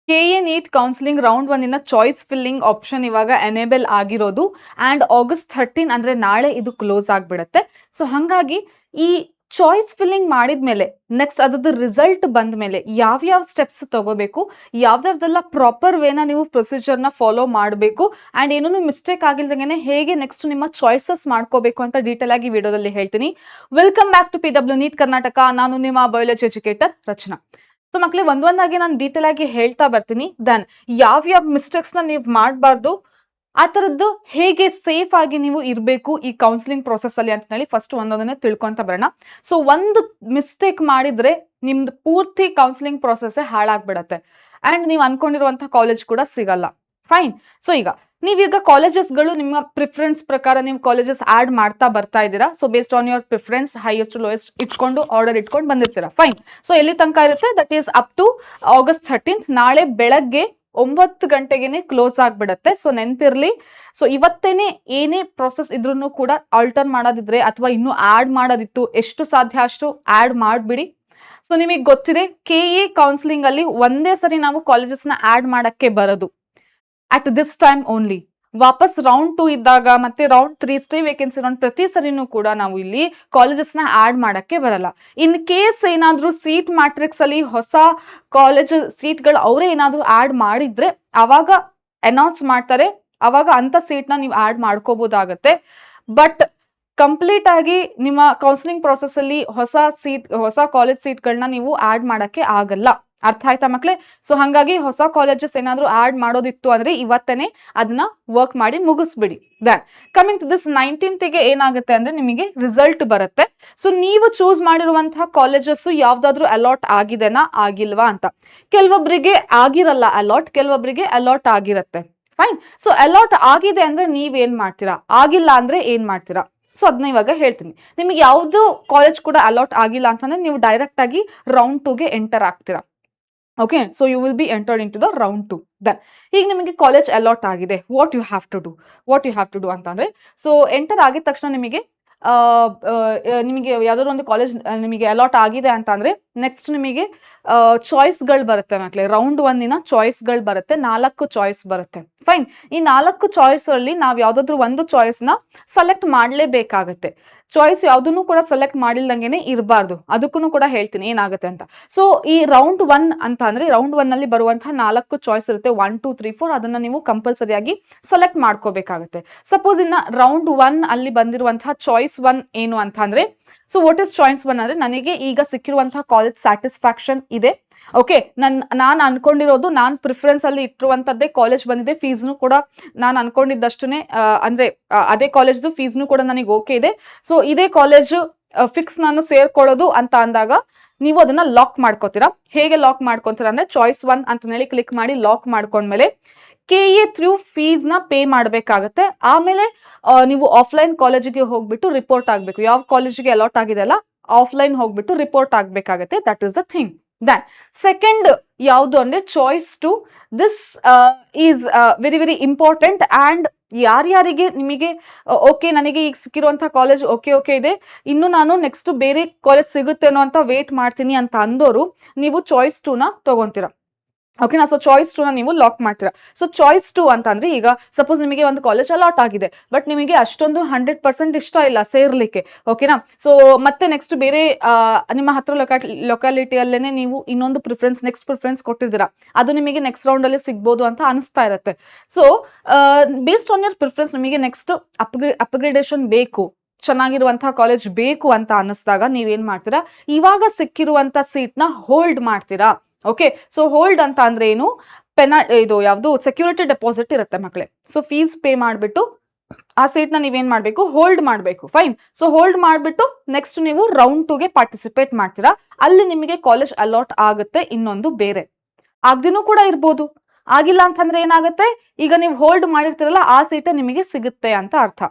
KA NEET counselling round 1 choice filling option ಇವಾಗ enable ಆಗಿರೋದು and August 13 ಅಂದರೆ ನಾಳೆ ಇದು ಕ್ಲೋಸ್ ಆಗಿಬಿಡುತ್ತೆ. ಸೊ ಹಾಗಾಗಿ ಈ ಚಾಯ್ಸ್ ಫಿಲ್ಲಿಂಗ್ ಮಾಡಿದ್ಮೇಲೆ ನೆಕ್ಸ್ಟ್ ಅದ್ರದ್ದು ರಿಸಲ್ಟ್ ಬಂದ ಮೇಲೆ ಯಾವ್ಯಾವ ಸ್ಟೆಪ್ಸ್ ತಗೋಬೇಕು, ಯಾವ್ದಾವ್ದೆಲ್ಲ ಪ್ರಾಪರ್ ವೇನ ನೀವು ಪ್ರೊಸೀಜರ್ನ ಫಾಲೋ ಮಾಡಬೇಕು ಆ್ಯಂಡ್ ಏನೂ ಮಿಸ್ಟೇಕ್ ಆಗಿಲ್ದಂಗೆ ಹೇಗೆ ನೆಕ್ಸ್ಟ್ ನಿಮ್ಮ ಚಾಯ್ಸಸ್ ಮಾಡ್ಕೋಬೇಕು ಅಂತ ಡೀಟೇಲ್ ಆಗಿ ವಿಡಿಯೋದಲ್ಲಿ ಹೇಳ್ತೀನಿ. Welcome back to PW NEET Karnataka. ನಾನು ನಿಮ್ಮ ಬಯಾಲಜಿ ಎಜುಕೇಟರ್ ರಚನಾ. ಸೊ ಮಕ್ಳಿಗೆ ಒಂದೊಂದಾಗಿ ನಾನು ಡೀಟೇಲ್ ಆಗಿ ಹೇಳ್ತಾ ಬರ್ತೀನಿ. ದೆನ್ ಯಾವ್ಯಾವ ಮಿಸ್ಟೇಕ್ಸ್ನ ನೀವು ಮಾಡಬಾರ್ದು, ಆ ಥರದ್ದು ಹೇಗೆ ಸೇಫ್ ಆಗಿ ನೀವು ಇರಬೇಕು ಈ ಕೌನ್ಸಿಲಿಂಗ್ ಪ್ರೊಸೆಸ್ ಅಲ್ಲಿ ಅಂತ ಹೇಳಿ ಫಸ್ಟ್ ಒಂದೊಂದನ್ನೇ ತಿಳ್ಕೊಂತ ಬರೋಣ. ಸೊ ಒಂದು ಮಿಸ್ಟೇಕ್ ಮಾಡಿದ್ರೆ ನಿಮ್ದು ಪೂರ್ತಿ ಕೌನ್ಸಿಲಿಂಗ್ ಪ್ರೊಸೆಸ್ ಹಾಳಾಗ್ಬಿಡತ್ತೆ ಅಂಡ್ ನೀವು ಅನ್ಕೊಂಡಿರುವಂತ ಕಾಲೇಜ್ ಕೂಡ ಸಿಗಲ್ಲ. ಫೈನ್. ಸೊ ಈಗ ನೀವೀಗ ಕಾಲೇಜಸ್ಗಳು ನಿಮ್ಮ ಪ್ರಿಫರೆನ್ಸ್ ಪ್ರಕಾರ ನೀವು ಕಾಲೇಜಸ್ ಆಡ್ ಮಾಡ್ತಾ ಬರ್ತಾ ಇದ್ದೀರಾ. So based on your preference highest lowest ಇಟ್ಕೊಂಡು ಆರ್ಡರ್ ಇಟ್ಕೊಂಡು ಬಂದಿರ್ತೀರಾ. ಫೈನ್. ಸೊ ಎಲ್ಲಿ ತನಕ ಇರುತ್ತೆ that is up to August 13. ನಾಳೆ ಬೆಳಗ್ಗೆ 9 ಗಂಟೆಗೆ ಕ್ಲೋಸ್ ಆಗ್ಬಿಡತ್ತೆ. ಸೊ ನೆನ್ಪಿರ್ಲಿ. ಸೊ ಇವತ್ತೇನೆ ಏನೇ ಪ್ರೊಸೆಸ್ ಇದ್ರೂ ಕೂಡ ಆಲ್ಟರ್ ಮಾಡೋದಿದ್ರೆ ಅಥವಾ ಇನ್ನೂ ಆಡ್ ಮಾಡೋದಿತ್ತು ಎಷ್ಟು ಸಾಧ್ಯ ಅಷ್ಟು ಆಡ್ ಮಾಡಿಬಿಡಿ. ಸೊ ನಿಮಗೆ ಗೊತ್ತಿದೆ KA ಕೌನ್ಸಿಲಿಂಗ್ ಅಲ್ಲಿ ಒಂದೇ ಸರಿ ನಾವು ಕಾಲೇಜಸ್ನ ಆಡ್ ಮಾಡಕ್ಕೆ ಬರೋದು ಅಟ್ ದಿಸ್ ಟೈಮ್ ಓನ್ಲಿ. ವಾಪಸ್ ರೌಂಡ್ 2 ಇದ್ದಾಗ ಮತ್ತೆ ರೌಂಡ್ 3 ಸ್ಟೇ ವೇಕೆನ್ಸಿ ರೌಂಡ್ ಪ್ರತಿ ಸರಿನೂ ಕೂಡ ನಾವು ಇಲ್ಲಿ ಕಾಲೇಜಸ್ನ ಆಡ್ ಮಾಡಕ್ಕೆ ಬರಲ್ಲ. ಇನ್ ಕೇಸ್ ಏನಾದ್ರೂ ಸೀಟ್ ಮ್ಯಾಟ್ರಿಕ್ಸ್ ಅಲ್ಲಿ ಹೊಸ ಕಾಲೇಜ್ ಸೀಟ್ಗಳು ಅವರೇ ಏನಾದ್ರೂ ಆಡ್ ಮಾಡಿದ್ರೆ ಅವಾಗ ಅನೌನ್ಸ್ ಮಾಡ್ತಾರೆ, ಅವಾಗ ಅಂತ ಸೀಟ್ನ ನೀವು ಆಡ್ ಮಾಡ್ಕೋಬಹುದಾಗತ್ತೆ. ಬಟ್ ಕಂಪ್ಲೀಟ್ ಆಗಿ ನಿಮ್ಮ ಕೌನ್ಸಿಲಿಂಗ್ ಪ್ರೊಸೆಸ್ ಅಲ್ಲಿ ಹೊಸ ಕಾಲೇಜ್ ಸೀಟ್ಗಳನ್ನ ನೀವು ಆಡ್ ಮಾಡಕ್ಕೆ ಆಗಲ್ಲ. ಅರ್ಥ ಆಯ್ತಾ ಮಕ್ಳೇ? ಸೊ ಹಾಗಾಗಿ ಹೊಸ ಕಾಲೇಜಸ್ ಏನಾದ್ರೂ ಆಡ್ ಮಾಡೋದಿತ್ತು ಅಂದ್ರೆ ಇವತ್ತೇನೆ ಅದನ್ನ ವರ್ಕ್ ಮಾಡಿ ಮುಗಿಸ್ಬಿಡಿ. Then coming to this 19th ಏನಾಗುತ್ತೆ ಅಂದ್ರೆ ನಿಮಗೆ ರಿಸಲ್ಟ್ ಬರುತ್ತೆ. ಸೊ ನೀವು ಚೂಸ್ ಮಾಡಿರುವಂತಹ ಕಾಲೇಜಸ್ ಯಾವ್ದಾದ್ರು ಅಲಾಟ್ ಆಗಿದೆನಾ ಆಗಿಲ್ವಾ ಅಂತ. ಕೆಲವೊಬ್ಬರಿಗೆ ಆಗಿರಲ್ಲ ಅಲಾಟ್, ಕೆಲವೊಬ್ಬರಿಗೆ ಅಲಾಟ್ ಆಗಿರತ್ತೆ. ಫೈನ್. ಸೊ ಅಲಾಟ್ ಆಗಿದೆ ಅಂದ್ರೆ ನೀವೇನ್ ಮಾಡ್ತೀರಾ, ಆಗಿಲ್ಲ ಅಂದ್ರೆ ಏನ್ ಮಾಡ್ತೀರಾ? ಸೊ ಅದನ್ನ ಇವಾಗ ಹೇಳ್ತೀನಿ. ನಿಮಗೆ ಯಾವ್ದು ಕಾಲೇಜ್ ಕೂಡ ಅಲಾಟ್ ಆಗಿಲ್ಲ ಅಂತಂದ್ರೆ ನೀವು ಡೈರೆಕ್ಟ್ ಆಗಿ ರೌಂಡ್ 2ಗೆ ಎಂಟರ್ ಆಗ್ತೀರಾ. Okay. So you will be entered in to the round 2. Then ಈಗ ನಿಮಗೆ ಕಾಲೇಜ್ ಅಲಾಟ್ ಆಗಿದೆ, what you have to do ಅಂತಂದ್ರೆ, ಸೊ ಎಂಟರ್ ಆಗಿದ ತಕ್ಷಣ ನಿಮಗೆ ನಿಮಗೆ ಯಾವ್ದಾದ್ರು ಒಂದು ಕಾಲೇಜ್ ನಿಮಗೆ ಅಲಾಟ್ ಆಗಿದೆ ಅಂತ ಅಂದ್ರೆ ನೆಕ್ಸ್ಟ್ ನಿಮಗೆ ಚಾಯ್ಸ್ಗಳು ಬರುತ್ತೆ ಮಕ್ಕಳೇ. ರೌಂಡ್ 1 ಚಾಯ್ಸ್ಗಳು ಬರುತ್ತೆ, 4 ಚಾಯ್ಸ್ ಬರುತ್ತೆ. ಫೈನ್. ಈ 4 ಚಾಯ್ಸ್ ಅಲ್ಲಿ ನಾವು ಯಾವ್ದಾದ್ರು ಒಂದು ಚಾಯ್ಸ್ನ ಸೆಲೆಕ್ಟ್ ಮಾಡಲೇಬೇಕಾಗತ್ತೆ. ಚಾಯ್ಸ್ ಯಾವುದನ್ನು ಕೂಡ ಸೆಲೆಕ್ಟ್ ಮಾಡಿಲ್ದಂಗೆನೆ ಇರಬಾರ್ದು. ಅದಕ್ಕೂ ಕೂಡ ಹೇಳ್ತೀನಿ ಏನಾಗುತ್ತೆ ಅಂತ. ಸೊ ಈ ರೌಂಡ್ 1 ಅಂತ ಅಂದ್ರೆ ರೌಂಡ್ 1 ಅಲ್ಲಿ ಬರುವಂತಹ 4 ಚಾಯ್ಸ್ ಇರುತ್ತೆ, 1 2 3 4. ಅದನ್ನ ನೀವು ಕಂಪಲ್ಸರಿಯಾಗಿ ಸೆಲೆಕ್ಟ್ ಮಾಡ್ಕೋಬೇಕಾಗುತ್ತೆ. ಸಪೋಸ್ ಇನ್ನ ರೌಂಡ್ 1 ಅಲ್ಲಿ ಬಂದಿರುವಂತಹ ಚಾಯ್ಸ್ 1 ಏನು ಅಂತ ಅಂದ್ರೆ, ಸೊ ವಾಟ್ ಇಸ್ ಚಾಯ್ಸ್ 1 ಅಂದ್ರೆ ನನಗೆ ಈಗ ಸಿಕ್ಕಿರುವಂತಹ ಕಾಲೇಜ್ ಸ್ಯಾಟಿಸ್ಫ್ಯಾಕ್ಷನ್ ಇದೆ. ಓಕೆ. ನಾನು ಅನ್ಕೊಂಡಿರೋದು, ನಾನು ಪ್ರಿಫರೆನ್ಸ್ ಅಲ್ಲಿ ಇಟ್ಟಿರುವಂತದ್ದೇ ಕಾಲೇಜ್ ಬಂದಿದೆ, ಫೀಸ್ನು ಕೂಡ ನಾನು ಅನ್ಕೊಂಡಿದ್ದಷ್ಟೇ ಅಂದ್ರೆ ಅದೇ ಕಾಲೇಜ್ದು ಫೀಸ್ನು ಕೂಡ ನನಗೆ ಓಕೆ ಇದೆ. ಸೊ ಇದೇ ಕಾಲೇಜು ಫಿಕ್ಸ್ ನಾನು ಸೇರ್ಕೊಳ್ಳೋದು ಅಂತ ಅಂದಾಗ ನೀವು ಅದನ್ನ ಲಾಕ್ ಮಾಡ್ಕೋತೀರಾ. ಹೇಗೆ ಲಾಕ್ ಮಾಡ್ಕೊಂತೀರಾ ಅಂದ್ರೆ ಚಾಯ್ಸ್ 1 ಅಂತ ಹೇಳಿ ಕ್ಲಿಕ್ ಮಾಡಿ ಲಾಕ್ ಮಾಡ್ಕೊಂಡ್ಮೇಲೆ KA ಥ್ರೂ ಫೀಸ್ನ ಪೇ ಮಾಡಬೇಕಾಗತ್ತೆ. ಆಮೇಲೆ ನೀವು ಆಫ್ಲೈನ್ ಕಾಲೇಜಿಗೆ ಹೋಗ್ಬಿಟ್ಟು ರಿಪೋರ್ಟ್ ಆಗಬೇಕು. ಯಾವ ಕಾಲೇಜಿಗೆ ಅಲಾಟ್ ಆಗಿದೆ ಅಲ್ಲ ಆಫ್ಲೈನ್ ಹೋಗ್ಬಿಟ್ಟು ರಿಪೋರ್ಟ್ ಆಗಬೇಕಾಗತ್ತೆ. That is the thing. Then second ಯಾವುದು ಅಂದ್ರೆ choice 2. This is very very important and ಯಾರ್ಯಾರಿಗೆ ನಿಮಗೆ ಓಕೆ ನನಗೆ ಈಗ ಸಿಕ್ಕಿರುವಂತಹ ಕಾಲೇಜ್ ಓಕೆ ಇದೆ, ಇನ್ನು ನಾನು ನೆಕ್ಸ್ಟ್ ಬೇರೆ ಕಾಲೇಜ್ ಸಿಗುತ್ತೇನೋ ಅಂತ ವೇಟ್ ಮಾಡ್ತೀನಿ ಅಂತ ಅಂದೋರು ನೀವು ಚಾಯ್ಸ್ 2ನ ತಗೊಂತೀರಾ. ಓಕೆನಾ. ಸೊ ಚಾಯ್ಸ್ 2ನ ನೀವು ಲಾಕ್ ಮಾಡ್ತೀರಾ. ಸೊ ಚಾಯ್ಸ್ 2 ಅಂತ ಅಂದ್ರೆ ಈಗ ಸಪೋಸ್ ನಿಮಗೆ ಒಂದು ಕಾಲೇಜ್ ಅಲಾಟ್ ಆಗಿದೆ, ಬಟ್ ನಿಮಗೆ ಅಷ್ಟೊಂದು 100% ಇಷ್ಟ ಇಲ್ಲ ಸೇರ್ಲಿಕ್ಕೆ. ಓಕೆನಾ. ಸೊ ಮತ್ತೆ ನೆಕ್ಸ್ಟ್ ಬೇರೆ ನಿಮ್ಮ ಹತ್ರ ಲೊಕ್ಯಾಲಿಟಿಯಲ್ಲೇನೆ ನೀವು ಇನ್ನೊಂದು ನೆಕ್ಸ್ಟ್ ಪ್ರಿಫರೆನ್ಸ್ ಕೊಟ್ಟಿದ್ದೀರಾ, ಅದು ನಿಮಗೆ ನೆಕ್ಸ್ಟ್ ರೌಂಡ್ ಅಲ್ಲಿ ಸಿಗ್ಬೋದು ಅಂತ ಅನಿಸ್ತಾ ಇರುತ್ತೆ. So based on your preference ನಿಮಗೆ ನೆಕ್ಸ್ಟ್ ಅಪ್ಗ್ರೇಡೇಷನ್ ಬೇಕು, ಚೆನ್ನಾಗಿರುವಂತಹ ಕಾಲೇಜ್ ಬೇಕು ಅಂತ ಅನ್ನಿಸ್ದಾಗ ನೀವೇನ್ ಮಾಡ್ತೀರಾ, ಇವಾಗ ಸಿಕ್ಕಿರುವಂತ ಸೀಟ್ನ ಹೋಲ್ಡ್ ಮಾಡ್ತೀರಾ. ಓಕೆ. ಸೊ ಹೋಲ್ಡ್ ಅಂತ ಅಂದ್ರೆ ಏನು, ಇದು ಯಾವುದು ಸೆಕ್ಯೂರಿಟಿ ಡೆಪಾಸಿಟ್ ಇರುತ್ತೆ ಮಕ್ಕಳೇ. ಸೊ ಫೀಸ್ ಪೇ ಮಾಡಿಬಿಟ್ಟು ಆ ಸೀಟ್ನ ನೀವೇನ್ ಮಾಡಬೇಕು, ಹೋಲ್ಡ್ ಮಾಡಬೇಕು. ಫೈನ್. ಸೊ ಹೋಲ್ಡ್ ಮಾಡಿಬಿಟ್ಟು ನೆಕ್ಸ್ಟ್ ನೀವು ರೌಂಡ್ 2ಗೆ ಪಾರ್ಟಿಸಿಪೇಟ್ ಮಾಡ್ತೀರಾ. ಅಲ್ಲಿ ನಿಮಗೆ ಕಾಲೇಜ್ ಅಲಾಟ್ ಆಗುತ್ತೆ, ಇನ್ನೊಂದು ಬೇರೆ ಆಗ್ದಿನೂ ಕೂಡ ಇರ್ಬೋದು. ಆಗಿಲ್ಲ ಅಂತಂದ್ರೆ ಏನಾಗುತ್ತೆ, ಈಗ ನೀವು ಹೋಲ್ಡ್ ಮಾಡಿರ್ತೀರಲ್ಲ ಆ ಸೀಟೇ ನಿಮಗೆ ಸಿಗುತ್ತೆ ಅಂತ ಅರ್ಥ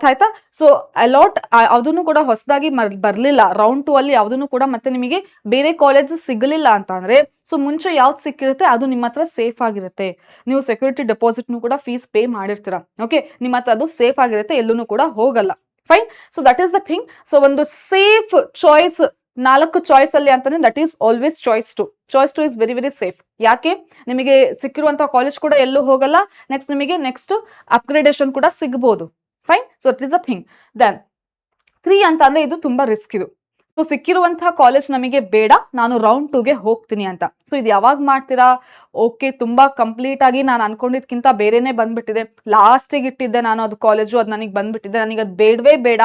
ಆಯ್ತಾ. ಸೊ ಅಲಾಟ್ ಅದನ್ನು ಕೂಡ ಹೊಸದಾಗಿ ಬರ್ಲಿಲ್ಲ ರೌಂಡ್ 2 ಅಲ್ಲಿ ಯಾವ್ದನ್ನು ಕೂಡ ಮತ್ತೆ ನಿಮಗೆ ಬೇರೆ ಕಾಲೇಜ್ ಸಿಗಲಿಲ್ಲ ಅಂತ ಅಂದ್ರೆ, ಸೊ ಮುಂಚೆ ಯಾವ್ದು ಸಿಕ್ಕಿರುತ್ತೆ ಅದು ನಿಮ್ಮ ಹತ್ರ ಸೇಫ್ ಆಗಿರುತ್ತೆ. ನೀವು ಸೆಕ್ಯೂರಿಟಿ ಡೆಪಾಸಿಟ್ನು ಕೂಡ ಫೀಸ್ ಪೇ ಮಾಡಿರ್ತೀರಾ. ಓಕೆ. ನಿಮ್ಮ ಹತ್ರ ಅದು ಸೇಫ್ ಆಗಿರುತ್ತೆ, ಎಲ್ಲೂ ಕೂಡ ಹೋಗಲ್ಲ. Fine. So that is the thing. So ಒಂದು ಸೇಫ್ ಚಾಯ್ಸ್ 4 ಚಾಯ್ಸ್ ಅಲ್ಲಿ ಅಂತಾನೆ that is always choice 2 is very very safe. ಯಾಕೆ ನಿಮಗೆ ಸಿಕ್ಕಿರುವಂತಹ ಕಾಲೇಜ್ ಕೂಡ ಎಲ್ಲೂ ಹೋಗಲ್ಲ, ನೆಕ್ಸ್ಟ್ ನಿಮಗೆ ನೆಕ್ಸ್ಟ್ ಅಪ್ಗ್ರೇಡೇಷನ್ ಕೂಡ ಸಿಗಬಹುದು. Fine, so it is the thing. Then 3 ಅಂತ ಅಂದ್ರೆ ಇದು ತುಂಬಾ ರಿಸ್ಕ್ ಇದು. ಸೊ ಸಿಕ್ಕಿರುವಂತಹ ಕಾಲೇಜ್ ನಮಗೆ ಬೇಡ, ನಾನು ರೌಂಡ್ 2ಗೆ ಹೋಗ್ತೀನಿ ಅಂತ. ಸೊ ಇದು ಯಾವಾಗ ಮಾಡ್ತೀರಾ? ಓಕೆ, ತುಂಬಾ ಕಂಪ್ಲೀಟ್ ಆಗಿ ನಾನು ಅನ್ಕೊಂಡಿದ್ಕಿಂತ ಬೇರೆನೆ ಬಂದ್ಬಿಟ್ಟಿದೆ, ಲಾಸ್ಟಿಗೆ ಇಟ್ಟಿದ್ದೆ ನಾನು ಅದು ಕಾಲೇಜು, ಅದು ನನಗೆ ಬಂದ್ಬಿಟ್ಟಿದೆ, ನನಗೆ ಅದು ಬೇಡವೇ ಬೇಡ,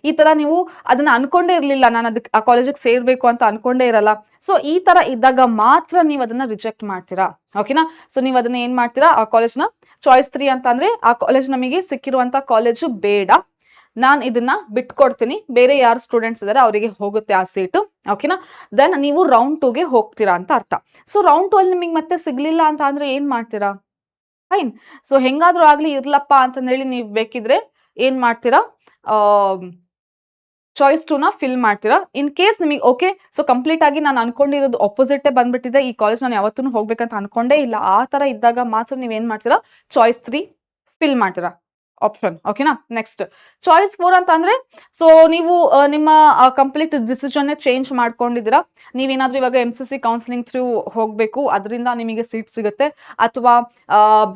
ಈ ತರ ನೀವು ಅದನ್ನ ಅನ್ಕೊಂಡೇ ಇರ್ಲಿಲ್ಲ, ನಾನು ಅದಕ್ಕೆ ಆ ಕಾಲೇಜಿಗೆ ಸೇರ್ಬೇಕು ಅಂತ ಅನ್ಕೊಂಡೇ ಇರಲ್ಲ. ಸೊ ಈ ತರ ಇದ್ದಾಗ ಮಾತ್ರ ನೀವು ಅದನ್ನ ರಿಜೆಕ್ಟ್ ಮಾಡ್ತೀರಾ. ಓಕೆನಾ? ಸೊ ನೀವು ಅದನ್ನ ಏನ್ ಮಾಡ್ತೀರಾ, ಆ ಕಾಲೇಜ್ನ ಚಾಯ್ಸ್ 3 ಅಂತ ಅಂದ್ರೆ ಆ ಕಾಲೇಜ್ ನಮಗೆ ಸಿಕ್ಕಿರುವಂತ ಕಾಲೇಜು ಬೇಡ, ನಾನು ಇದನ್ನ ಬಿಟ್ಕೊಡ್ತೀನಿ, ಬೇರೆ ಯಾರು ಸ್ಟೂಡೆಂಟ್ಸ್ ಇದಾರೆ ಅವರಿಗೆ ಹೋಗುತ್ತೆ ಆ ಸೀಟು. ಓಕೆನಾ? ದೆನ್ ನೀವು ರೌಂಡ್ 2ಗೆ ಹೋಗ್ತೀರಾ ಅಂತ ಅರ್ಥ. ಸೊ ರೌಂಡ್ 2 ಅಲ್ಲಿ ನಿಮಗೆ ಮತ್ತೆ ಸಿಗ್ಲಿಲ್ಲ ಅಂತ ಅಂದ್ರೆ ಏನ್ ಮಾಡ್ತೀರಾ? ಫೈನ್, ಸೊ ಹೆಂಗಾದ್ರೂ ಆಗ್ಲಿ ಇರ್ಲಪ್ಪ ಅಂತಂದೇಳಿ ನೀವು ಬೇಕಿದ್ರೆ ಏನ್ ಮಾಡ್ತೀರಾ, ಚಾಯ್ಸ್ 2ನ ಫಿಲ್ ಮಾಡ್ತೀರಾ. ಇನ್ ಕೇಸ್ ನಿಮಗೆ ಓಕೆ, ಸೊ ಕಂಪ್ಲೀಟ್ ಆಗಿ ನಾನು ಅನ್ಕೊಂಡಿರೋದು ಆಪೋಸಿಟ್ ಬಂದ್ಬಿಟ್ಟಿದೆ, ಈ ಕಾಲೇಜ್ ನಾನು ಯಾವತ್ತೂ ಹೋಗ್ಬೇಕಂತ ಅನ್ಕೊಂಡೇ ಇಲ್ಲ, ಆ ತರ ಇದ್ದಾಗ ಮಾತ್ರ ನೀವೇನ್ ಮಾಡ್ತೀರಾ, ಚಾಯ್ಸ್ 3 ಫಿಲ್ ಮಾಡ್ತೀರಾ ಆಪ್ಷನ್. ಓಕೆನಾ? ನೆಕ್ಸ್ಟ್ ಚಾಯ್ಸ್ 4 ಅಂತ ಅಂದ್ರೆ ಸೊ ನೀವು ನಿಮ್ಮ ಕಂಪ್ಲೀಟ್ ಡಿಸಿಷನ್ ಚೇಂಜ್ ಮಾಡ್ಕೊಂಡಿದ್ದೀರಾ. ನೀವೇನಾದ್ರೂ ಇವಾಗ MCC ಕೌನ್ಸಿಲಿಂಗ್ ಥ್ರೂ ಹೋಗ್ಬೇಕು, ಅದರಿಂದ ನಿಮಗೆ ಸೀಟ್ ಸಿಗುತ್ತೆ, ಅಥವಾ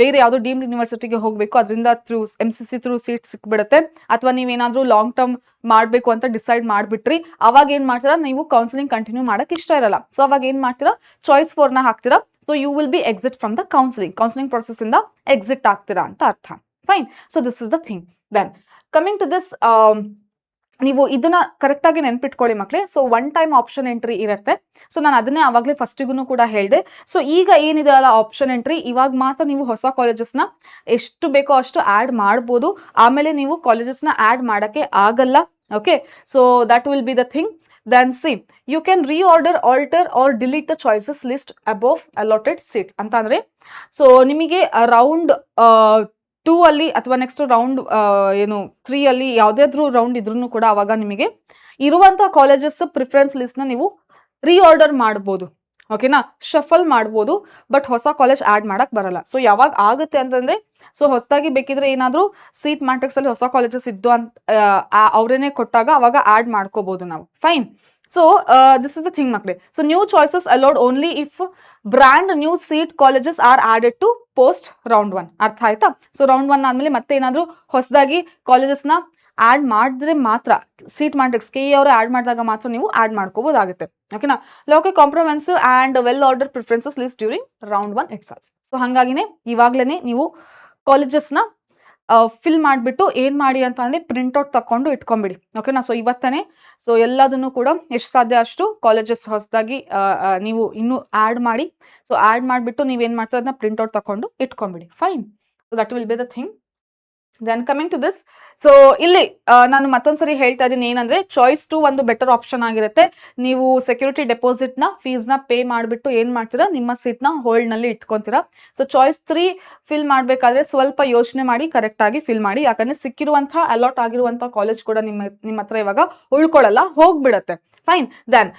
ಬೇರೆ ಯಾವುದೋ ಡೀಮ್ಡ್ ಯೂನಿವರ್ಸಿಟಿಗೆ ಹೋಗ್ಬೇಕು, ಅದರಿಂದ ಥ್ರೂ MCC ಥ್ರೂ ಸೀಟ್ ಸಿಕ್ಬಿಡುತ್ತೆ, ಅಥವಾ ನೀವೇನಾದ್ರೂ ಲಾಂಗ್ ಟರ್ಮ್ ಮಾಡ್ಬೇಕು ಅಂತ ಡಿಸೈಡ್ ಮಾಡ್ಬಿಟ್ರಿ, ಅವಾಗ ಏನ್ ಮಾಡ್ತೀರಾ, ನೀವು ಕೌನ್ಸಿಲಿಂಗ್ ಕಂಟಿನ್ಯೂ ಮಾಡಕ್ ಇಷ್ಟ ಇರಲ್ಲ, ಸೊ ಅವಾಗ ಏನ್ ಮಾಡ್ತೀರಾ, ಚಾಯ್ಸ್ 4ನ ಹಾಕ್ತೀರಾ. So you will be exit from the counselling process ಇಂದ ಎಕ್ಸಿಟ್ ಆಗ್ತೀರಾ ಅಂತ ಅರ್ಥ. Fine, so this is the thing. Then coming to this, ನೀವು ಇದನ್ನ ಕರೆಕ್ಟ್ ಆಗಿ ನೆನ್ಪಿಟ್ಕೊಳ್ಳಿ ಮಕ್ಳೇ. So one time option entry ಇರುತ್ತೆ. ಸೊ ನಾನು ಅದನ್ನೇ ಆವಾಗಲೇ ಫಸ್ಟಿಗೂ ಕೂಡ ಹೇಳಿದೆ. ಸೊ ಈಗ ಏನಿದೆ ಅಲ್ಲ ಆಪ್ಷನ್ ಎಂಟ್ರಿ, ಇವಾಗ ಮಾತ್ರ ನೀವು ಹೊಸ ಕಾಲೇಜಸ್ನ ಎಷ್ಟು ಬೇಕೋ ಅಷ್ಟು ಆ್ಯಡ್ ಮಾಡ್ಬೋದು, ಆಮೇಲೆ ನೀವು ಕಾಲೇಜಸ್ನ ಆ್ಯಡ್ ಮಾಡೋಕ್ಕೆ ಆಗಲ್ಲ. Okay, so that will be the thing. Then see, you can reorder, alter or delete the choices list above allotted seats ಅಂತ ಅಂದ್ರೆ, ಸೊ ನಿಮಗೆ ರೌಂಡ್ 2 ಅಲ್ಲಿ ಅಥವಾ ನೆಕ್ಸ್ಟ್ ರೌಂಡ್ 3 ಅಲ್ಲಿ ಯಾವುದಾದ್ರೂ ರೌಂಡ್ ಇದ್ರೂ ಕೂಡ ಅವಾಗ ನಿಮಗೆ ಇರುವಂತ ಕಾಲೇಜಸ್ ಪ್ರಿಫರೆನ್ಸ್ ಲಿಸ್ಟ್ ನ ನೀವು ರೀಆರ್ಡರ್ ಮಾಡ್ಬೋದು. ಓಕೆನಾ? ಶಫಲ್ ಮಾಡ್ಬೋದು, ಬಟ್ ಹೊಸ ಕಾಲೇಜ್ ಆಡ್ ಮಾಡಕ್ ಬರಲ್ಲ. ಸೊ ಯಾವಾಗ ಆಗುತ್ತೆ ಅಂತಂದ್ರೆ, ಸೊ ಹೊಸದಾಗಿ ಬೇಕಿದ್ರೆ ಏನಾದ್ರೂ ಸೀಟ್ ಮ್ಯಾಟ್ರಿಕ್ಸ್ ಅಲ್ಲಿ ಹೊಸ ಕಾಲೇಜಸ್ ಇದ್ದು ಅಂತ ಅವರೇನೆ ಕೊಟ್ಟಾಗ ಅವಾಗ ಆಡ್ ಮಾಡ್ಕೋಬಹುದು ನಾವು. Fine, so this is the thing ಮಕ್ಳೆ. So new choices allowed only if brand new seat colleges are added to post round 1. ಅರ್ಥ ಆಯ್ತಾ? ಸೊ ರೌಂಡ್ 1 ಆದ್ಮೇಲೆ ಮತ್ತೆ ಏನಾದ್ರೂ ಹೊಸದಾಗಿ ಕಾಲೇಜಸ್ನ ಆಡ್ ಮಾಡಿದ್ರೆ ಮಾತ್ರ, ಸೀಟ್ ಮ್ಯಾಟ್ರಿಕ್ಸ್ KE ಅವರು ಆಡ್ ಮಾಡಿದಾಗ ಮಾತ್ರ ನೀವು ಆಡ್ ಮಾಡ್ಕೋಬಹುದಾಗುತ್ತೆ. ಓಕೆನಾ? Lock comprehensive and well order preferences list during round 1 itself. So ಹಾಗಾಗಿನೇ ಇವಾಗ್ಲೇನೆ ನೀವು ಕಾಲೇಜಸ್ನ ಫಿಲ್ ಮಾಡಿಬಿಟ್ಟು ಏನ್ ಮಾಡಿ ಅಂತ ಅಂದ್ರೆ ಪ್ರಿಂಟ್ಔಟ್ ತಕೊಂಡು ಇಟ್ಕೊಂಡ್ಬಿಡಿ. ಓಕೆನಾ? ಸೊ ಇವತ್ತನೇ ಸೊ ಎಲ್ಲದನ್ನು ಕೂಡ ಎಷ್ಟು ಸಾಧ್ಯ ಅಷ್ಟು ಕಾಲೇಜಸ್ ಹೊಸದಾಗಿ ನೀವು ಇನ್ನೂ ಆಡ್ ಮಾಡಿ, ಸೊ ಆಡ್ ಮಾಡಿಬಿಟ್ಟು ನೀವೇನ್ ಮಾಡ್ತೀರ ಅದನ್ನ ಪ್ರಿಂಟ್ಔಟ್ ತಕೊಂಡು ಇಟ್ಕೊಂಡ್ಬಿಡಿ. Fine, so that will be the thing. Then coming to this, so ಇಲ್ಲಿ ನಾನು ಮತ್ತೊಂದ್ಸರಿ ಹೇಳ್ತಾ ಇದ್ದೀನಿ ಏನಂದ್ರೆ, ಚಾಯ್ಸ್ 2 ಒಂದು ಬೆಟರ್ ಆಪ್ಷನ್ ಆಗಿರುತ್ತೆ. ನೀವು ಸೆಕ್ಯೂರಿಟಿ ಡೆಪಾಸಿಟ್ನ ಫೀಸ್ನ ಪೇ ಮಾಡಿಬಿಟ್ಟು ಏನ್ ಮಾಡ್ತೀರಾ, ನಿಮ್ಮ ಸೀಟ್ನ ಹೋಲ್ಡ್ ನಲ್ಲಿ ಇಟ್ಕೊಂತೀರಾ. ಸೊ ಚಾಯ್ಸ್ 3 ಫಿಲ್ ಮಾಡಬೇಕಾದ್ರೆ ಸ್ವಲ್ಪ ಯೋಚನೆ ಮಾಡಿ ಕರೆಕ್ಟ್ ಆಗಿ ಫಿಲ್ ಮಾಡಿ, ಯಾಕಂದ್ರೆ ಸಿಕ್ಕಿರುವಂತಹ ಅಲಾಟ್ ಆಗಿರುವಂತಹ ಕಾಲೇಜ್ ಕೂಡ ನಿಮ್ಮ ಹತ್ರ ಇವಾಗ ಉಳ್ಕೊಳ್ಳಲ್ಲ, ಹೋಗ್ಬಿಡತ್ತೆ. ಫೈನ್, ದೆನ್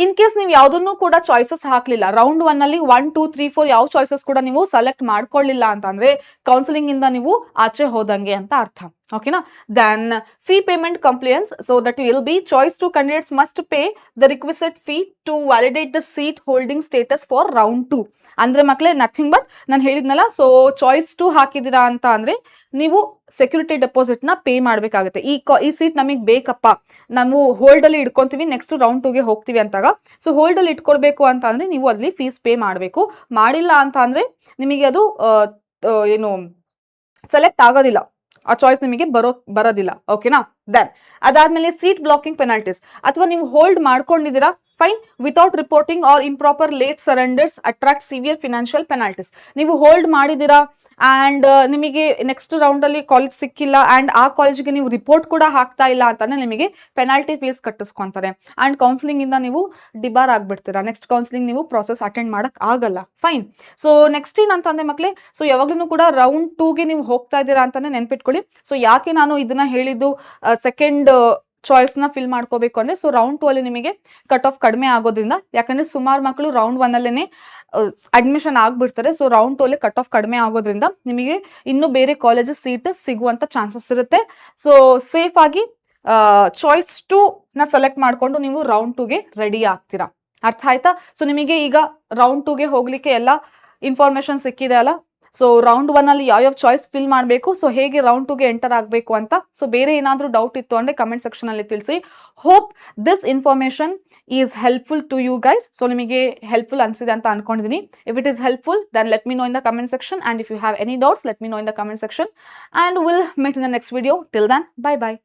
ಇನ್ ಕೇಸ್ ನೀವು ಯಾವ್ದನ್ನು ಕೂಡ ಚಾಯ್ಸಸ್ ಹಾಕ್ಲಿಲ್ಲ, ರೌಂಡ್ 1 ಅಲ್ಲಿ 1, 2, 3, 4 ಯಾವ ಚಾಯ್ಸಸ್ ಕೂಡ ನೀವು ಸೆಲೆಕ್ಟ್ ಮಾಡ್ಕೊಳ್ಳಿಲ್ಲ ಅಂತ ಅಂದ್ರೆ ಕೌನ್ಸಿಲಿಂಗ್ ಇಂದ ನೀವು ಆಚೆ ಹೋದಂಗೆ ಅಂತ ಅರ್ಥ. ಓಕೆನಾ? Then fee payment compliance, so that will be choice 2 candidates must pay the requisite fee to validate the seat holding status for round 2. ಅಂದ್ರೆ ಮಕ್ಳೇ ನಥಿಂಗ್ ಬಟ್ ನಾನು ಹೇಳಿದ್ನಲ್ಲ, ಸೊ ಚಾಯ್ಸ್ 2 ಹಾಕಿದಿರಾ ಅಂತ ಅಂದ್ರೆ ನೀವು ಸೆಕ್ಯೂರಿಟಿ ಡೆಪಾಸಿಟ್ ನ ಪೇ ಮಾಡ್ಬೇಕಾಗುತ್ತೆ. ಈ ಸೀಟ್ ನಮಗೆ ಬೇಕಪ್ಪ, ನಾವು ಹೋಲ್ಡ್ ಅಲ್ಲಿ ಇಟ್ಕೊಂತೀವಿ, ನೆಕ್ಸ್ಟ್ ರೌಂಡ್ 2ಗೆ ಹೋಗ್ತೀವಿ ಅಂತಾಗ, ಸೊ ಹೋಲ್ಡ್ ಅಲ್ಲಿ ಇಟ್ಕೊಳ್ಬೇಕು ಅಂತ ಅಂದ್ರೆ ನೀವು ಅಲ್ಲಿ ಫೀಸ್ ಪೇ ಮಾಡಬೇಕು. ಮಾಡಿಲ್ಲ ಅಂತ ಅಂದ್ರೆ ನಿಮಗೆ ಅದು ಏನು ಸೆಲೆಕ್ಟ್ ಆಗೋದಿಲ್ಲ, ಆ ಚಾಯ್ಸ್ ನಿಮಗೆ ಬರೋದಿಲ್ಲ. ಓಕೆನಾ? ದೆನ್ ಅದಾದ್ಮೇಲೆ ಸೀಟ್ ಬ್ಲಾಕಿಂಗ್ ಪೆನಾಲ್ಟೀಸ್, ಅಥವಾ ನೀವು ಹೋಲ್ಡ್ ಮಾಡ್ಕೊಂಡಿದ್ದೀರಾ, fine, without reporting or improper late surrenders attract severe financial penalties. ನೀವು ಹೋಲ್ಡ್ ಮಾಡಿದ್ದೀರಾ ಅಂಡ್ ನಿಮಗೆ ನೆಕ್ಸ್ಟ್ ರೌಂಡ್ ಅಲ್ಲಿ ಕಾಲೇಜ್ ಸಿಕ್ಕಿಲ್ಲ ಅಂಡ್ ಆ ಕಾಲೇಜ್ಗೆ ನೀವು ರಿಪೋರ್ಟ್ ಕೂಡ ಹಾಕ್ತಾ ಇಲ್ಲ ಅಂತಂದ್ರೆ ನಿಮಗೆ ಪೆನಾಲ್ಟಿ ಫೀಸ್ ಕಟ್ಟಿಸ್ಕೊಂತಾರೆ ಅಂಡ್ ಕೌನ್ಸಿಲಿಂಗ್ ಇಂದ ನೀವು ಡಿಬಾರ್ ಆಗ್ಬಿಡ್ತೀರಾ. ನೆಕ್ಸ್ಟ್ ಕೌನ್ಸಿಲಿಂಗ್ ನೀವು ಪ್ರಾಸೆಸ್ ಅಟೆಂಡ್ ಮಾಡಕ್ ಆಗಲ್ಲ. ಫೈನ್, ಸೊ ನೆಕ್ಸ್ಟ್ ಏನಂತಂದ್ರೆ ಮಕ್ಳೇ, ಸೊ ಯಾವಾಗ್ಲೂ ಕೂಡ ರೌಂಡ್ 2ಗೆ ನೀವು ಹೋಗ್ತಾ ಇದ್ದೀರಾ ಅಂತಾನೆ ನೆನ್ಪಿಟ್ಕೊಳ್ಳಿ. ಸೊ ಯಾಕೆ ನಾನು ಇದನ್ನ ಹೇಳಿದ್ದು ಸೆಕೆಂಡ್ ಚಾಯ್ಸ್ ನ ಫಿಲ್ ಮಾಡ್ಕೋಬೇಕು ಅಂದ್ರೆ, ಸೊ ರೌಂಡ್ 2 ಅಲ್ಲಿ ನಿಮಗೆ ಕಟ್ ಆಫ್ ಕಡಿಮೆ ಆಗೋದ್ರಿಂದ, ಯಾಕಂದ್ರೆ ಸುಮಾರು ಮಕ್ಕಳು ರೌಂಡ್ 1 ಅಲ್ಲೇನೆ ಅಡ್ಮಿಷನ್ ಆಗ್ಬಿಡ್ತಾರೆ. ಸೊ ರೌಂಡ್ 2 ಅಲ್ಲಿ ಕಟ್ ಆಫ್ ಕಡಿಮೆ ಆಗೋದ್ರಿಂದ ನಿಮಗೆ ಇನ್ನು ಬೇರೆ ಕಾಲೇಜಸ್ ಸೀಟ್ ಸಿಗುವಂತ ಚಾನ್ಸಸ್ ಇರುತ್ತೆ. ಸೊ ಸೇಫ್ ಆಗಿ ಚಾಯ್ಸ್ 2 ನ ಸೆಲೆಕ್ಟ್ ಮಾಡ್ಕೊಂಡು ನೀವು ರೌಂಡ್ 2ಗೆ ರೆಡಿ ಆಗ್ತೀರಾ. ಅರ್ಥ ಆಯ್ತಾ? ಸೊ ನಿಮಗೆ ಈಗ ರೌಂಡ್ 2ಗೆ ಹೋಗ್ಲಿಕ್ಕೆ ಎಲ್ಲ ಇನ್ಫಾರ್ಮೇಶನ್ ಸಿಕ್ಕಿದೆ ಅಲ್ಲ. ಸೊ ರೌಂಡ್ 1 ಅಲ್ಲಿ ಯಾವ ಚಾಯ್ಸ್ ಫಿಲ್ ಮಾಡಬೇಕು, ಸೊ ಹೇಗೆ ರೌಂಡ್ 2ಗೆ ಎಂಟರ್ ಆಗಬೇಕು ಅಂತ. ಸೊ ಬೇರೆ ಏನಾದರೂ ಡೌಟ್ ಇತ್ತು ಅಂದ್ರೆ ಕಮೆಂಟ್ ಸೆಕ್ಷನ್ ಅಲ್ಲಿ ತಿಳಿಸಿ. Hope this information is helpful to you guys. So ನಿಮಗೆ ಹೆಲ್ಪ್ಫುಲ್ ಅನ್ಸಿದೆ ಅಂತ ಅನ್ಕೊಂಡಿದ್ದೀನಿ. If it is helpful then let me know in the comment section, and if you have any doubts let me know in the comment section, and we'll meet in the next video. Till then, bye bye.